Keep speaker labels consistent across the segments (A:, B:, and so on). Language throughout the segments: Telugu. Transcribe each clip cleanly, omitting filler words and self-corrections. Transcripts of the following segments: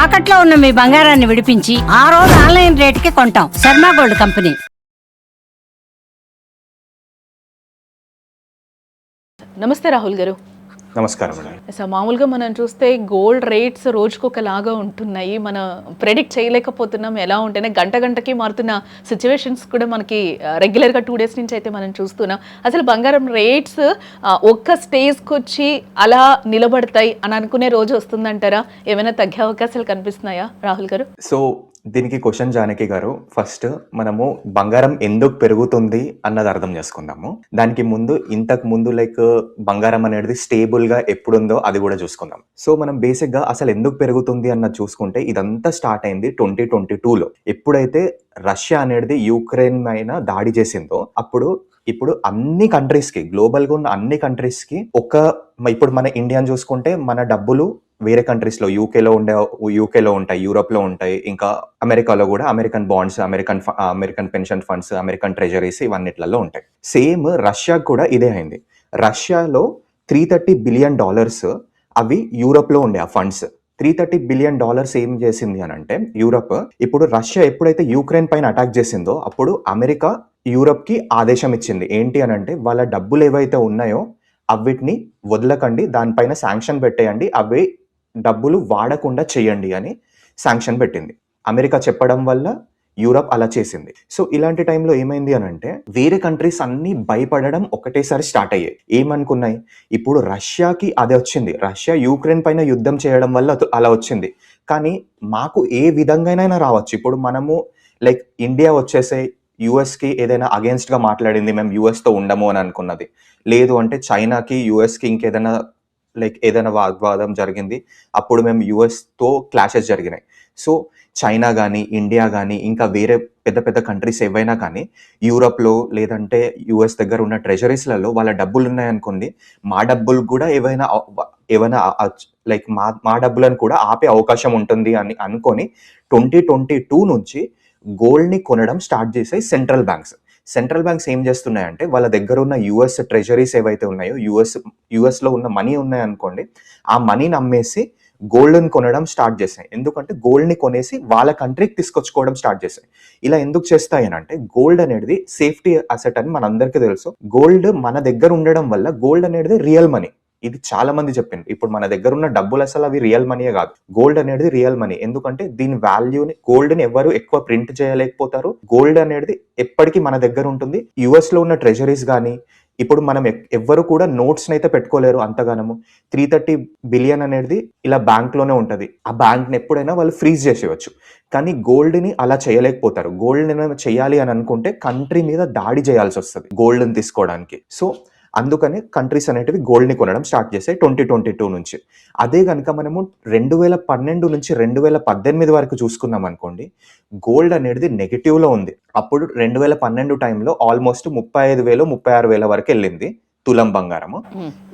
A: తాకట్లో ఉన్న మీ బంగారాన్ని విడిపించి ఆ రోజు ఆన్లైన్ రేటుకి కొంటాం. Sharma gold company.
B: నమస్తే రాహుల్ గారు.
C: నమస్కారం.
B: మామూలుగా మనం చూస్తే గోల్డ్ రేట్స్ రోజుకొకలాగా ఉంటున్నాయి. మనం ప్రెడిక్ట్ చేయలేకపోతున్నాం ఎలా ఉంటేనే గంట గంటకి మారుతున్న సిచ్యువేషన్స్ కూడా మనకి రెగ్యులర్గా 2 days నుంచి అయితే మనం చూస్తున్నాం. అసలు బంగారం రేట్స్ ఒక్క స్టేజ్కి వచ్చి అలా నిలబడతాయి అని అనుకునే రోజు వస్తుందంటారా? ఏమైనా తగ్గే అవకాశాలు కనిపిస్తున్నాయా రాహుల్ గారు?
C: సో దీనికి క్వశ్చన్ జానకి గారు, ఫస్ట్ మనము బంగారం ఎందుకు పెరుగుతుంది అన్నది అర్థం చేసుకుందాము. దానికి ముందు ఇంతకు ముందు బంగారం అనేది స్టేబుల్ గా ఎప్పుడుందో అది కూడా చూసుకుందాం. సో మనం బేసిక్ గా అసలు ఎందుకు పెరుగుతుంది అన్నది చూసుకుంటే ఇదంతా స్టార్ట్ అయింది 2022లో. ఎప్పుడైతే రష్యా అనేది యూక్రెయిన్ పైన దాడి చేసిందో ఇప్పుడు అన్ని కంట్రీస్ కి, గ్లోబల్ గా ఉన్న అన్ని కంట్రీస్ కి ఇప్పుడు మన ఇండియాని చూసుకుంటే మన డబ్బులు వేరే కంట్రీస్ లో యూకేలో ఉంటాయి, యూరోప్ లో ఉంటాయి, ఇంకా అమెరికాలో కూడా American bonds, American pension funds, American treasuries ఇవన్నిట్లలో ఉంటాయి. సేమ్ రష్యా కూడా ఇదే అయింది. రష్యాలో $330 బిలియన్ అవి యూరోప్ లో ఉండే ఆ ఫండ్స్. $330 బిలియన్ ఏం చేసింది అని అంటే యూరోప్, ఇప్పుడు రష్యా ఎప్పుడైతే యూక్రెయిన్ పైన అటాక్ చేసిందో అప్పుడు అమెరికా యూరోప్ కి ఆదేశం ఇచ్చింది. ఏంటి అని అంటే వాళ్ళ డబ్బులు ఏవైతే ఉన్నాయో అవిటిని వదలకండి, దానిపైన శాంక్షన్ పెట్టేయండి, అవి డబ్బులు వాడకుండా చేయండి అని శాంక్షన్ పెట్టింది. అమెరికా చెప్పడం వల్ల యూరప్ అలా చేసింది. సో ఇలాంటి టైంలో ఏమైంది అని అంటే వేరే కంట్రీస్ అన్ని భయపడడం ఒకటేసారి స్టార్ట్ అయ్యాయి. ఏమనుకున్నాయి, ఇప్పుడు రష్యాకి అదే వచ్చింది, రష్యా యూక్రెయిన్ పైన యుద్ధం చేయడం వల్ల అలా వచ్చింది, కానీ మాకు ఏ విధంగానైనా రావచ్చు. ఇప్పుడు మనము ఇండియా వచ్చేసే యుఎస్కి ఏదైనా అగేన్స్ట్ గా మాట్లాడింది, మేము యుఎస్తో ఉండము అని అనుకున్నది. లేదు అంటే చైనాకి యుఎస్కి ఇంకేదైనా ఏదైనా వాగ్వాదం జరిగింది, అప్పుడు మేము యుఎస్తో క్లాషెస్ జరిగినాయి. సో చైనా కానీ, ఇండియా కానీ, ఇంకా వేరే పెద్ద పెద్ద కంట్రీస్ ఏవైనా కానీ యూరోప్లో లేదంటే యుఎస్ దగ్గర ఉన్న ట్రెజరీస్లలో వాళ్ళ డబ్బులు ఉన్నాయనుకోండి, మా డబ్బులు కూడా ఏవైనా మా డబ్బులను కూడా ఆపే అవకాశం ఉంటుంది అని అనుకొని 2022 నుంచి గోల్డ్ని కొనడం స్టార్ట్ చేసాయి సెంట్రల్ బ్యాంక్స్. ఏం చేస్తున్నాయంటే వాళ్ళ దగ్గర ఉన్న యుఎస్ ట్రెజరీస్ ఏవైతే ఉన్నాయో, యుఎస్లో ఉన్న మనీ ఉన్నాయనుకోండి, ఆ మనీని అమ్మేసి గోల్డ్ని కొనడం స్టార్ట్ చేశాయి. ఎందుకంటే గోల్డ్ని కొనేసి వాళ్ళ కంట్రీకి తీసుకొచ్చుకోవడం స్టార్ట్ చేశాయి. ఇలా ఎందుకు చేస్తాయి అని అంటే గోల్డ్ అనేది సేఫ్టీ అసెట్ అని మనందరికీ తెలుసు. గోల్డ్ మన దగ్గర ఉండడం వల్ల గోల్డ్ అనేది రియల్ మనీ. ఇది చాలా మంది చెప్పింది. ఇప్పుడు మన దగ్గర ఉన్న డబ్బులు అసలు అవి రియల్ మనీయే కాదు, గోల్డ్ అనేది రియల్ మనీ. ఎందుకంటే దీని వాల్యూని, గోల్డ్ ని ఎవరు ఎక్కువ ప్రింట్ చేయలేకపోతారు. గోల్డ్ అనేది ఎప్పటికీ మన దగ్గర ఉంటుంది. యుఎస్ లో ఉన్న ట్రెజరీస్ కానీ, ఇప్పుడు మనం ఎవ్వరు కూడా నోట్స్ అయితే పెట్టుకోలేరు అంతగానము. 330 బిలియన్ అనేది ఇలా బ్యాంక్ లోనే ఉంటది. ఆ బ్యాంక్ ని ఎప్పుడైనా వాళ్ళు ఫ్రీజ్ చేసేయచ్చు, కానీ గోల్డ్ ని అలా చేయలేకపోతారు. గోల్డ్ ని చేయాలి అని అనుకుంటే కంట్రీ మీద దాడి చేయాల్సి వస్తుంది గోల్డ్ ని తీసుకోవడానికి. సో అందుకని కంట్రీస్ అనేటివి గోల్డ్ ని కొనడం స్టార్ట్ చేసాయి 2022 నుంచి. అదే కనుక మనము 2012 నుంచి 2018 వరకు చూసుకున్నాం అనుకోండి, గోల్డ్ అనేది నెగిటివ్ లో ఉంది. అప్పుడు 2012 టైంలో ఆల్మోస్ట్ 35,000 36,000 వరకు వెళ్ళింది తులం బంగారము.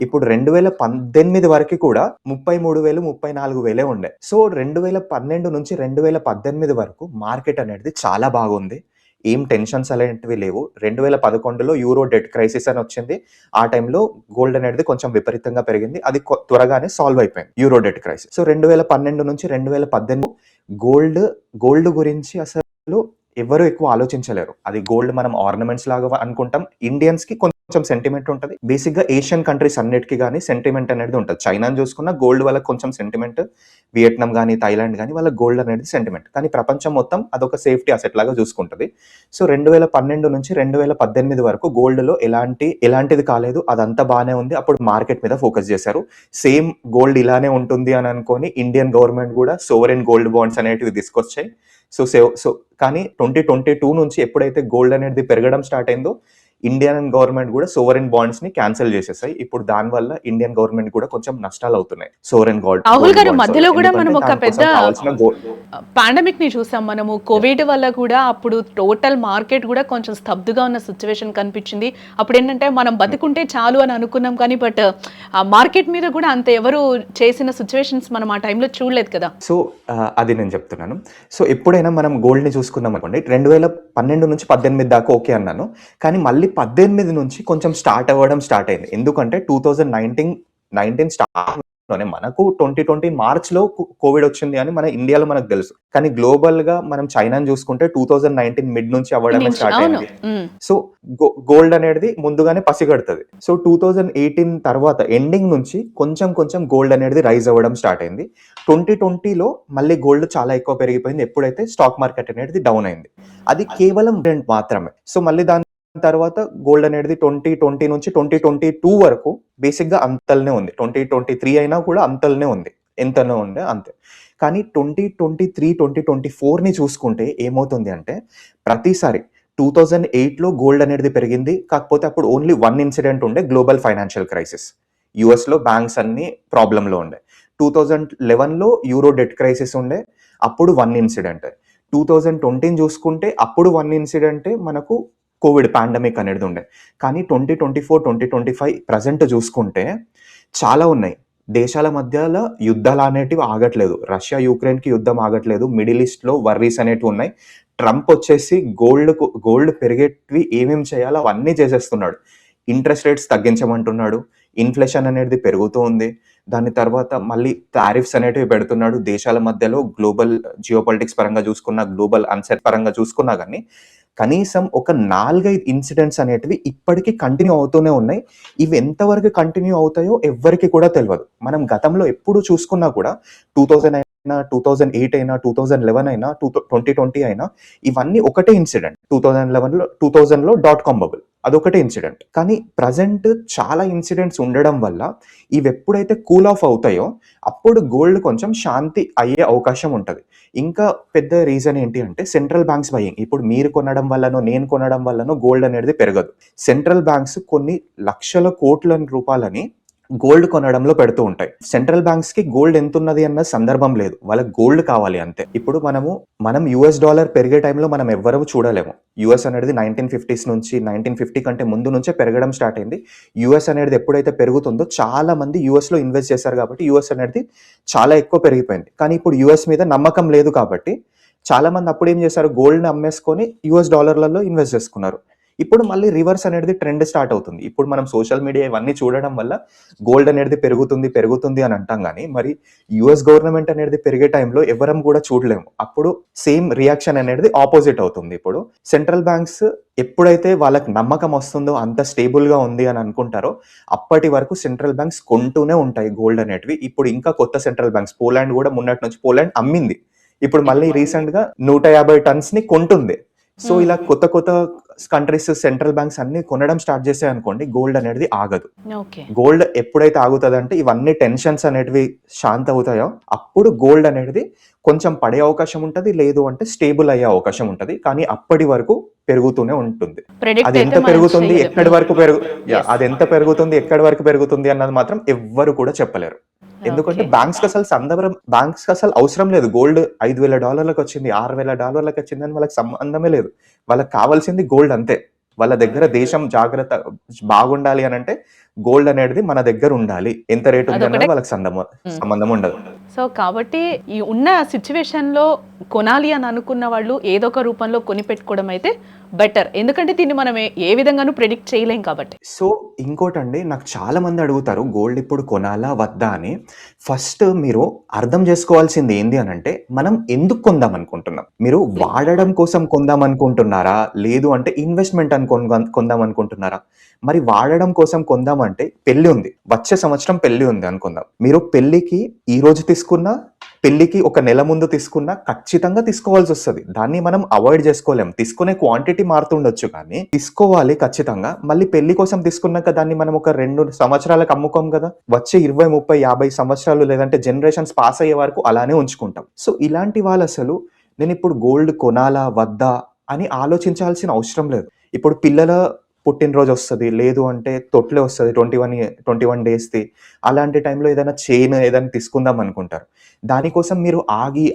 C: ఇప్పుడు 2018 వరకు కూడా 33,000 34,000 ఉండే. సో 2012 నుంచి 2018 వరకు మార్కెట్ అనేది చాలా బాగుంది, ఏం టెన్షన్స్ అలాంటివి లేవు. 2011లో యూరో డెట్ క్రైసిస్ అని వచ్చింది. ఆ టైంలో గోల్డ్ అనేది కొంచెం విపరీతంగా పెరిగింది, అది త్వరగానే సాల్వ్ అయిపోయింది యూరో డెట్ క్రైసిస్. సో 2012 నుంచి 2018 గోల్డ్ గురించి అసలు ఎవరు ఎక్కువ ఆలోచించలేరు. అది గోల్డ్ మనం ఆర్నమెంట్స్ లాగా అనుకుంటాం. ఇండియన్స్ కి కొంచెం సెంటిమెంట్ ఉంటుంది. బేసిక్ గా ఏషియన్ కంట్రీస్ అన్నిటికీ కానీ సెంటిమెంట్ అనేది ఉంటుంది. చైనాని చూసుకున్న గోల్డ్ వాళ్ళకి కొంచెం సెంటిమెంట్, వియట్నాం కానీ థైలాండ్ కానీ వాళ్ళ గోల్డ్ అనేది సెంటిమెంట్, కానీ ప్రపంచం మొత్తం అదొక సేఫ్టీ అసెట్ లాగా చూసుకుంటుంది. సో 2012 నుంచి 2018 వరకు గోల్డ్ లో ఎలాంటిది కాలేదు, అదంతా బాగానే ఉంది. అప్పుడు మార్కెట్ మీద ఫోకస్ చేశారు. సేమ్ గోల్డ్ ఇలానే ఉంటుంది అని అనుకొని ఇండియన్ గవర్నమెంట్ కూడా సోవరెన్ గోల్డ్ బాండ్స్ అనేటివి తీసుకొచ్చాయి. సో కానీ 2022 నుంచి ఎప్పుడైతే గోల్డ్ అనేది పెరగడం స్టార్ట్ అయిందో ఇండియన్ గవర్నమెంట్ కూడా సోవరెన్ బాండ్స్ ని క్యాన్సిల్ చేసేసాయి. ఇప్పుడు దాని వల్ల ఇండియన్ గవర్నమెంట్ కూడా కొంచెం నష్టాలు అవుతున్నాయి సోవరెన్ గోల్డ్.
B: రాహుల్ గారు, మధ్యలో కూడా మనం ఒక పెద్ద పాండమిక్ ని చూసాం. మనము కోవిడ్ వల్ల కూడా అప్పుడు టోటల్ మార్కెట్ కూడా కొంచెం స్తబ్దుగా ఉన్న సిచ్యువేషన్ కనిపించింది. అప్పుడు ఏంటంటే మనం బతుకుంటే చాలు అని అనుకున్నాం, కానీ బట్ మార్కెట్ మీద కూడా అంత ఎవరు చేసిన సిచ్యువేషన్స్ మనం ఆ టైంలో చూడలేదు కదా.
C: సో అది నేను చెప్తున్నాను. సో ఎప్పుడైనా మనం గోల్డ్ ని చూసుకున్నాం అనుకోండి, 2012 నుంచి 18 దాకా ఓకే అన్నాను, కానీ మళ్ళీ 18 నుంచి కొంచెం స్టార్ట్ అవ్వడం స్టార్ట్ అయింది. ఎందుకంటే 2019 స్టార్ట్ మనకు 2020 మార్చ్‌లో కోవిడ్ వచ్చింది అని మన ఇండియాలో మనకు తెలుసు. కానీ గ్లోబల్‌గా మనం చైనాని చూసుకుంటే 2019 మిడ్ నుంచి అవ్వడమే
B: నుంచి
C: స్టార్ట్
B: అవును.
C: అయింది. సో, గోల్డ్ అనేది ముందుగానే పసిగడుతది. సో, 2018 తర్వాత ఎండింగ్ నుంచి కొంచెం కొంచెం గోల్డ్ అనేది రైజ్ అవ్వడం స్టార్ట్ అయింది. 2020లో మళ్ళీ గోల్డ్ చాలా ఎక్కువ పెరిగిపోయింది. ఎప్పుడైతే స్టాక్ మార్కెట్ అనేది డౌన్ అయింది. అది కేవలం రెంట్ మాత్రమే. సో, మళ్ళీ దాని తర్వాత గోల్డ్ అనేది 2020 నుంచి 2022 వరకు బేసిక్‌గా అంతల్నే ఉంది. 2023 అయినా కూడా అంతల్నే ఉంది. ఎంతనో ఉండే అంతే. కానీ 2023, 2024ని చూసుకుంటే ఏమవుతుంది అంటే ప్రతిసారి 2008లో గోల్డ్ అనేది పెరిగింది. కాకపోతే అప్పుడు ఓన్లీ 1 ఇన్సిడెంట్ ఉండే గ్లోబల్ ఫైనాన్షియల్ క్రైసిస్. యూఎస్‌లో బ్యాంక్స్ అన్నీ ప్రాబ్లమ్‌లో ఉండే. 2011లో యూరో డెట్ క్రైసిస్ ఉండే. అప్పుడు 1 ఇన్సిడెంట్. 2020ని చూసుకుంటే అప్పుడు 1 ఇన్సిడెంటే మనకు కోవిడ్ పాండమిక్ అనేది ఉండే. కానీ 2024, 2025 ప్రెజెంట్ చూసుకుంటే చాలా ఉన్నాయి. దేశాల మధ్యల యుద్ధాలనేటివి ఆగట్లేదు. రష్యా, యుక్రెయిన్‌కి యుద్ధం ఆగట్లేదు. మిడిల్ ఈస్ట్‌లో వర్రీస్ అనేటివి ఉన్నాయి. ట్రంప్ వచ్చేసి గోల్డ్ పెరిగేటివి ఏమేం చేయాలో అవన్నీ చేసేస్తున్నాడు. Interest rates తగ్గించమంటున్నాడు. ఇన్‌ఫ్లేషన్ అనేది పెరుగుతూ ఉంది. దాని తర్వాత మళ్ళీ టారిఫ్స్ అనేటివి పెడుతున్నాడు. దేశాల మధ్యలో గ్లోబల్ జియోపాలిటిక్స్ పరంగా చూసుకున్నా, గ్లోబల్ అన్సెట్ పరంగా చూసుకున్నా గానీ, కనీసం ఒక 4, 5 ఇన్సిడెంట్స్ అనేటివి ఇప్పటికి కంటిన్యూ అవుతూనే ఉన్నాయి. ఇవి ఎంతవరకు కంటిన్యూ అవుతాయో ఎవ్వరికీ కూడా తెలవదు. మనం గతంలో ఎప్పుడు చూసుకున్నా కూడా 2000 అయినా, 2008 అయినా, 2011 అయినా, 2020 అయినా ఇవన్నీ ఒకటే ఇన్సిడెంట్. 2000లో డాట్ కామ్ బబుల్ అదొకటే ఇన్సిడెంట్. కానీ ప్రెజెంట్ చాలా ఇన్సిడెంట్స్ ఉండడం వల్ల ఇవెప్పుడైతే కూల్ ఆఫ్ అవుతాయో అప్పుడు గోల్డ్ కొంచెం శాంతి అయ్యే అవకాశం ఉంటది. ఇంకా పెద్ద రీజన్ ఏంటి అంటే సెంట్రల్ బ్యాంక్స్ బయింగ్. ఇప్పుడు మీరు కొనడం వల్లనో, నేను కొనడం వల్లనో గోల్డ్ అనేది పెరగదు. సెంట్రల్ బ్యాంక్స్ కొన్ని లక్షల కోట్ల రూపాయలని గోల్డ్ కొనడంలో పెడుతూ ఉంటాయి. సెంట్రల్ బ్యాంక్స్‌కి గోల్డ్ ఎంతున్నది అన్న సందర్భం లేదు. వాళ్ళకి గోల్డ్ కావాలి అంతే. ఇప్పుడు మనం యూఎస్ డాలర్ పెరిగే టైంలో మనం ఎవ్వరము చూడలేము. యూఎస్ అనేది 1950s నుంచి 1950 కంటే ముందు నుంచే పెరగడం స్టార్ట్ అయింది. యూఎస్ అనేది ఎప్పుడైతే పెరుగుతుందో చాలా మంది యూఎస్‌లో ఇన్వెస్ట్ చేశారు కాబట్టి యూఎస్ అనేది చాలా ఎక్కువ పెరిగిపోయింది. కానీ ఇప్పుడు యూఎస్ మీద నమ్మకం లేదు కాబట్టి చాలా మంది అప్పుడు ఏం చేశారు, గోల్డ్‌ని అమ్మేసుకొని యూఎస్ డాలర్‌లలో ఇన్వెస్ట్ చేసుకున్నారు. ఇప్పుడు మళ్ళీ రివర్స్ అనేది ట్రెండ్ స్టార్ట్ అవుతుంది. ఇప్పుడు మనం సోషల్ మీడియా ఇవన్నీ చూడడం వల్ల గోల్డ్ అనేది పెరుగుతుంది అని అంటాం గానీ, మరి యూఎస్ గవర్నమెంట్ అనేది పెరిగే టైంలో ఎవరం కూడా చూడలేము. అప్పుడు సేమ్ రియాక్షన్ అనేది ఆపోజిట్ అవుతుంది. ఇప్పుడు సెంట్రల్ బ్యాంక్స్ ఎప్పుడైతే వాళ్ళకి నమ్మకం వస్తుందో అంత స్టేబుల్‌గా ఉంది అని అనుకుంటారో అప్పటి వరకు సెంట్రల్ బ్యాంక్స్ కొంటూనే ఉంటాయి గోల్డ్ అనేటివి. ఇప్పుడు ఇంకా కొత్త సెంట్రల్ బ్యాంక్స్ పోలాండ్ కూడా మొన్నటి నుంచి పోలాండ్ అమ్మింది. ఇప్పుడు మళ్ళీ రీసెంట్‌గా 150 టన్స్‌ని కొంటుంది. సో, ఇలా కొత్త కంట్రీస్ సెంట్రల్ బ్యాంక్స్ అన్నీ కొనడం స్టార్ట్ చేసాయనుకోండి గోల్డ్ అనేది ఆగదు.
B: ఓకే.
C: గోల్డ్ ఎప్పుడైతే ఆగుతదంటే ఇవన్నీ టెన్షన్స్ అనేటివి శాంతి అవుతాయో అప్పుడు గోల్డ్ అనేది కొంచెం పడే అవకాశం ఉంటది. లేదు అంటే స్టేబుల్ అయ్యే అవకాశం ఉంటది. కానీ అప్పటి వరకు పెరుగుతూనే ఉంటుంది.
B: ప్రెడిక్ట్
C: అది ఎంత
B: అయితే మనం
C: పెరుగుతుంది,
B: చేయలేం.
C: ఎక్కడి వరకు
B: Yes.
C: అది ఎంత పెరుగుతుంది, ఎక్కడి వరకు పెరుగుతుంది అన్నది మాత్రం ఎవ్వరు కూడా చెప్పలేరు. ఎందుకంటే
B: ఓకే.
C: బ్యాంక్స్‌కి అసలు అవసరం లేదు. గోల్డ్ $5,000 వచ్చింది, $6,000 వచ్చింది అని వాళ్ళకి సంబంధమే లేదు. వాళ్ళకి కావాల్సింది గోల్డ్ అంతే. వాళ్ళ దగ్గర దేశం జాగ్రత్త బాగుండాలి అనంటే గోల్డ్ అనేది మన దగ్గర ఉండాలి. ఎంత రేట్ ఉంది
B: అదొకటే.
C: అన్నది వాళ్ళకి సంబంధం ఉండదు.
B: సో కాబట్టి ఈ ఉన్న సిచ్యువేషన్‌లో కొనాలి అని అనుకున్న వాళ్ళు ఏదో ఒక రూపంలో కొనిపెట్టుకోవడం అయితే బెటర్. ఎందుకంటే దీన్ని మనం ఏ విధంగానూ ప్రెడిక్ట్ చేయలేం కాబట్టి.
C: సో, ఇంకోటండి నాకు చాలా మంది అడుగుతారు గోల్డ్ ఇప్పుడు కొనాలా వద్దా అని. ఫస్ట్ మీరు అర్థం చేసుకోవాల్సింది ఏంది అనంటే మనం ఎందుకు కొందాం అనుకుంటున్నాం? మీరు వాడడం కోసం కొందాం అనుకుంటున్నారా? లేదు అంటే ఇన్వెస్ట్‌మెంట్ అని కొందాం అనుకుంటున్నారా? మరి వాడడం కోసం కొందాం అంటే పెళ్లి ఉంది. వచ్చే సంవత్సరం పెళ్లి ఉంది అనుకుందాం. మీరు పెళ్లికి ఈ రోజు తీసుకున్నా, పెళ్లికి ఒక నెల ముందు తీసుకున్నా ఖచ్చితంగా తీసుకోవాల్సొస్తది. దాన్ని మనం అవాయిడ్ చేసుకోలేం. తీసుకునే క్వాంటిటీ మారుతుండొచ్చు కానీ తీసుకోవాలి ఖచ్చితంగా. మళ్ళీ పెళ్లి కోసం తీసుకున్నాక దాన్ని మనం ఒక 2 సంవత్సరాలకు అమ్ముకోం కదా! వచ్చే 20, 30, 50 సంవత్సరాలు లేదంటే జనరేషన్స్ పాస్ అయ్యే వరకు అలానే ఉంచుకుంటాం. సో, ఇలాంటి వాళ్ళసలు నేనిప్పుడు గోల్డ్ కొనాలా? వద్దా? అని ఆలోచించాల్సిన అవసరం లేదు. ఇప్పుడు పిల్లల పుట్టినరోజు వస్తది. లేదు అంటే తొట్లే వస్తది 21 డేస్‌ది. అలాంటి టైంలో ఏదైనా చైన్ ఏదైనా తీసుకుందాం అనుకుంటారు. దానికోసం మీరు ఆగి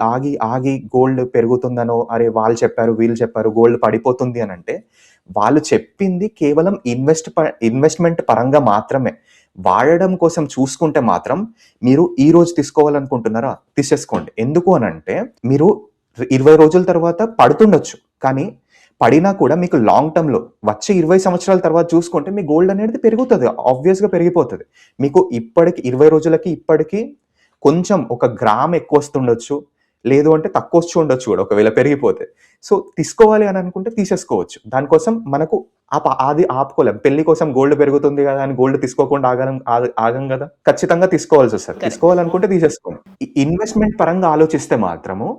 C: గోల్డ్ పెరుగుతుందనో, అరే వాళ్ళు చెప్పారు, వీళ్ళు చెప్పారు గోల్డ్ పడిపోతుంది అనంటే, వాళ్ళు చెప్పింది కేవలం ఇన్వెస్ట్‌మెంట్ పరంగా మాత్రమే. వాడడం కోసం చూసుకుంటే మాత్రం మీరు ఈ రోజు తీసుకోవాలనుకుంటున్నారా? తీసేసుకోండి. ఎందుకు అనంటే మీరు 20 రోజుల తర్వాత పడుతుండొచ్చు. కానీ పడినా కూడా మీకు లాంగ్ టర్మ్‌లో వచ్చే 20 సంవత్సరాల తర్వాత చూసుకుంటే మీ గోల్డ్ అనేది పెరుగుతది. ఆబ్వియస్‌గా పెరిగిపోతది. మీకు ఇప్పటికి 20 రోజులకి ఇప్పటికి కొంచెం ఒక గ్రామ్ ఎక్కువొస్తుండొచ్చు. లేదు అంటే తక్కువొచ్చి ఉండొచ్చు గూడా ఒకవేళ పెరిగిపోతే. సో, తీసుకోవాలి అని అనుకుంటే తీసేసుకోవచ్చు. దానికోసం మనకు అది ఆపుకోలేం. పెళ్లి కోసం గోల్డ్ పెరుగుతుంది గదా! అని గోల్డ్ తీసుకోకుండా ఆగం గదా! ఖచ్చితంగా తీసుకోవాల్సొస్తది.
B: కరెక్ట్.
C: తీసుకోవాలనుకుంటే తీసేసుకోండి. ఇన్వెస్ట్‌మెంట్ పరంగా ఆలోచిస్తే మాత్రము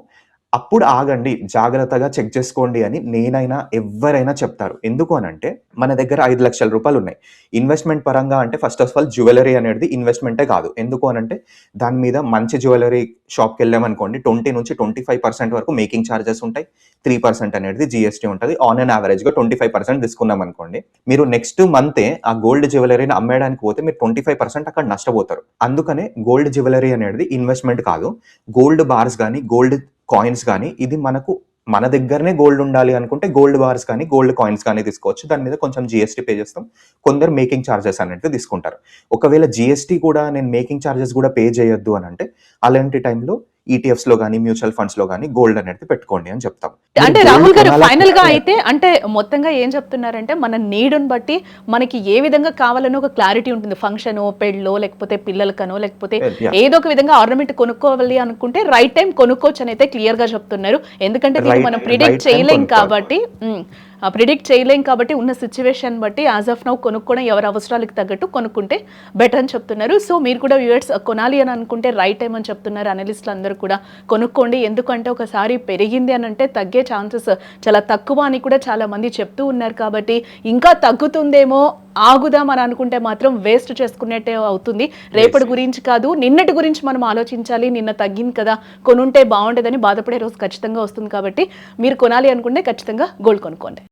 C: అప్పుడు ఆగండి. జాగ్రత్తగా చెక్ చేసుకోండి అని నేనైనా, ఎవ్వరైనా చెప్తారు. ఎందుకు అనంటే మన దగ్గర రూ. 5,00,000 ఉన్నాయి. ఇన్వెస్ట్‌మెంట్ పరంగా అంటే ఫస్ట్ ఆఫ్ ఆల్ జ్యువెలరీ అనేది ఇన్వెస్ట్‌మెంటే కాదు. ఎందుకు అనంటే దాని మీద మంచి జ్యువెలరీ షాప్‌కెళ్ళామనుకోండి 20-25% వరకు మేకింగ్ చార్జెస్ ఉంటాయి. 3% అనేది జీఎస్టీ ఉంటది. ఆన్ అన్ యావరేజ్‌గా 25% తీసుకున్నామనుకోండి. మీరు నెక్స్ట్ మంతే ఆ గోల్డ్ జ్యువెలరీని అమ్మేయడానికి పోతే మీరు 25% అక్కడ నష్టపోతారు. అందుకనే గోల్డ్ జ్యువెలరీ అనేది ఇన్వెస్ట్‌మెంట్ కాదు. గోల్డ్ బార్స్ గాని, గోల్డ్ కాయిన్స్ గాని ఇది మన దగ్గరనే గోల్డ్ ఉండాలి అనుకుంటే గోల్డ్ బార్స్ కానీ, గోల్డ్ కాయిన్స్ కానీ తీసుకోవచ్చు. దాని మీద కొంచెం జీఎస్టీ పే చేస్తాం. కొందరు మేకింగ్ చార్జెస్ అనేటివి తీసుకుంటారు. ఒకవేళ జీఎస్టీ కూడా నేను మేకింగ్ చార్జెస్ కూడా పే చేయొద్దు అనంటే అలాంటి టైంలో ఈటీఎఫ్స్‌లో గాని, మ్యూచువల్ ఫండ్స్‌లో గాని గోల్డ్ అనేది పెట్టుకోండి అని చెప్తాం.
B: అంటే
C: మీరు
B: రాహుల్
C: గోల్డ్
B: గారు
C: కొనాలా
B: ఫైనల్ గా అయితే అంటే మొత్తంగా ఏం చెప్తున్నారంటే మన నీడుని బట్టి మనకి ఏ విధంగా కావాలనో ఒక క్లారిటీ ఉంటుంది. ఫంక్షన్ పెళ్ళో లేకపోతే పిల్లలకనో లేకపోతే
C: Yeah.
B: ఏదో ఒక విధంగా ఆర్నమెంట్ కొనుక్కోవాలి అనుకుంటే రైట్ టైం కొనుక్కోవచ్చు అని అయితే క్లియర్ గా చెప్తున్నారు. ఎందుకంటే దీన్ని మనం ప్రిడిక్ట్
C: right time
B: చేయలేం
C: కొనుక్కోవాలి.
B: కాబట్టి ప్రిడిక్ట్ చేయలేం కాబట్టి ఉన్న సిచ్యువేషన్ బట్టి యాజ్ ఆఫ్ నౌ కొనుక్కోవడం ఎవరి అవసరాలకు తగ్గట్టు కొనుక్కుంటే బెటర్ అని చెప్తున్నారు. సో మీరు కూడా వ్యూవర్స్ కొనాలి అని అనుకుంటే రైట్ టైం అని చెప్తున్నారు. అనలిస్టులు అందరూ కూడా కొనుక్కోండి. ఎందుకంటే ఒకసారి పెరిగింది అని అంటే తగ్గే ఛాన్సెస్ చాలా తక్కువ అని కూడా చాలా మంది చెప్తూ ఉన్నారు. కాబట్టి ఇంకా తగ్గుతుందేమో ఆగుదాం అని అనుకుంటే మాత్రం వేస్ట్ చేసుకున్నట్టే అవుతుంది. రేపటి గురించి కాదు, నిన్నటి గురించి మనం ఆలోచించాలి. నిన్న తగ్గింది కదా, కొనుంటే బాగుండేదని బాధపడే రోజు ఖచ్చితంగా వస్తుంది. కాబట్టి మీరు కొనాలి అనుకుంటే ఖచ్చితంగా గోల్డ్ కొనుక్కోండి.